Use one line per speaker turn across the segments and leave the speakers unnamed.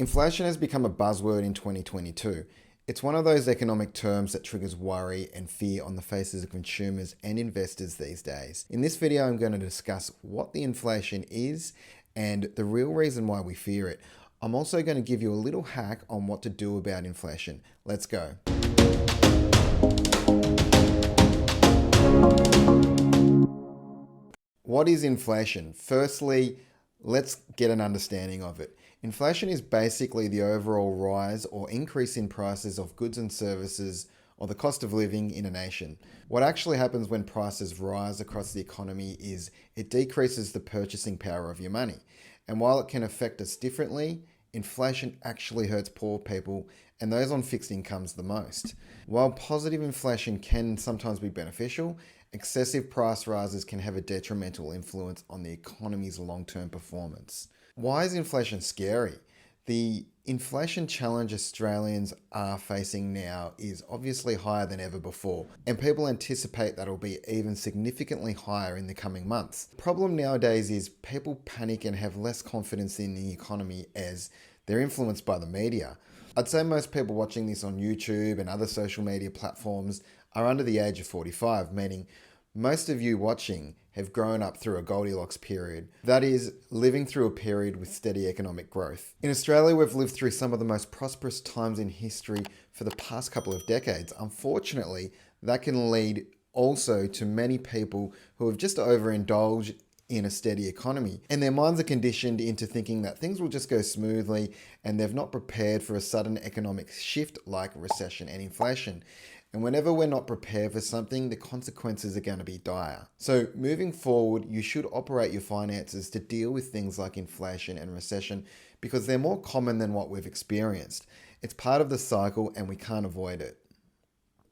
Inflation has become a buzzword in 2022. It's one of those economic terms that triggers worry and fear on the faces of consumers and investors these days. In this video, I'm going to discuss what the inflation is and the real reason why we fear it. I'm also going to give you a little hack on what to do about inflation. Let's go. What is inflation? Firstly, let's get an understanding of it. Inflation is basically the overall rise or increase in prices of goods and services or the cost of living in a nation. What actually happens when prices rise across the economy is it decreases the purchasing power of your money. And while it can affect us differently, inflation actually hurts poor people and those on fixed incomes the most. While positive inflation can sometimes be beneficial, excessive price rises can have a detrimental influence on the economy's long-term performance. Why is inflation scary? The inflation challenge Australians are facing now is obviously higher than ever before, and people anticipate that it'll be even significantly higher in the coming months. The problem nowadays is people panic and have less confidence in the economy as they're influenced by the media. I'd say most people watching this on YouTube and other social media platforms are under the age of 45, meaning most of you watching have grown up through a Goldilocks period. That is, living through a period with steady economic growth. In Australia, we've lived through some of the most prosperous times in history for the past couple of decades. Unfortunately, that can lead also to many people who have just overindulged in a steady economy, and their minds are conditioned into thinking that things will just go smoothly, and they've not prepared for a sudden economic shift like recession and inflation. And whenever we're not prepared for something, the consequences are going to be dire. So moving forward, you should operate your finances to deal with things like inflation and recession because they're more common than what we've experienced. It's part of the cycle and we can't avoid it.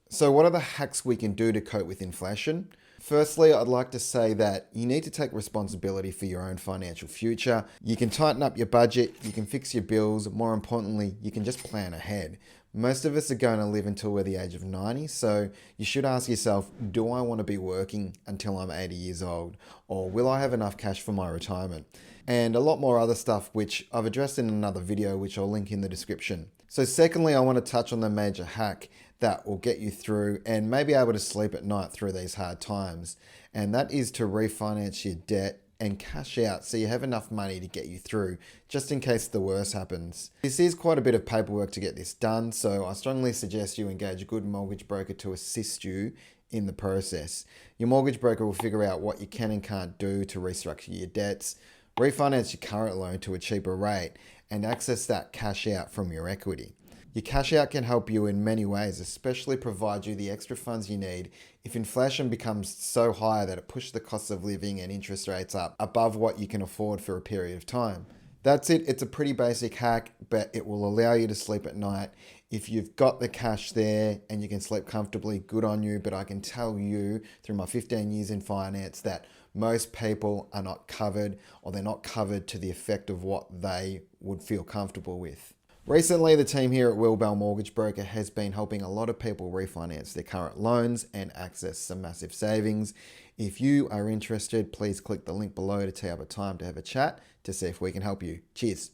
So what are the hacks we can do to cope with inflation? Firstly, I'd like to say that you need to take responsibility for your own financial future. You can tighten up your budget, you can fix your bills, more importantly, you can just plan ahead. Most of us are going to live until we're the age of 90, so you should ask yourself, do I want to be working until I'm 80 years old? Or will I have enough cash for my retirement? And a lot more other stuff which I've addressed in another video which I'll link in the description. So secondly, I want to touch on the major hack that will get you through and may be able to sleep at night through these hard times. And that is to refinance your debt and cash out so you have enough money to get you through just in case the worst happens. This is quite a bit of paperwork to get this done, so I strongly suggest you engage a good mortgage broker to assist you in the process. Your mortgage broker will figure out what you can and can't do to restructure your debts, refinance your current loan to a cheaper rate, and access that cash out from your equity. Your cash out can help you in many ways, especially provide you the extra funds you need if inflation becomes so high that it pushes the cost of living and interest rates up above what you can afford for a period of time. That's it. It's a pretty basic hack, but it will allow you to sleep at night. If you've got the cash there and you can sleep comfortably, good on you. But I can tell you through my 15 years in finance that most people are not covered, or they're not covered to the effect of what they would feel comfortable with. Recently, the team here at Wilbell Mortgage Broker has been helping a lot of people refinance their current loans and access some massive savings. If you are interested, please click the link below to tee up a time to have a chat to see if we can help you. Cheers.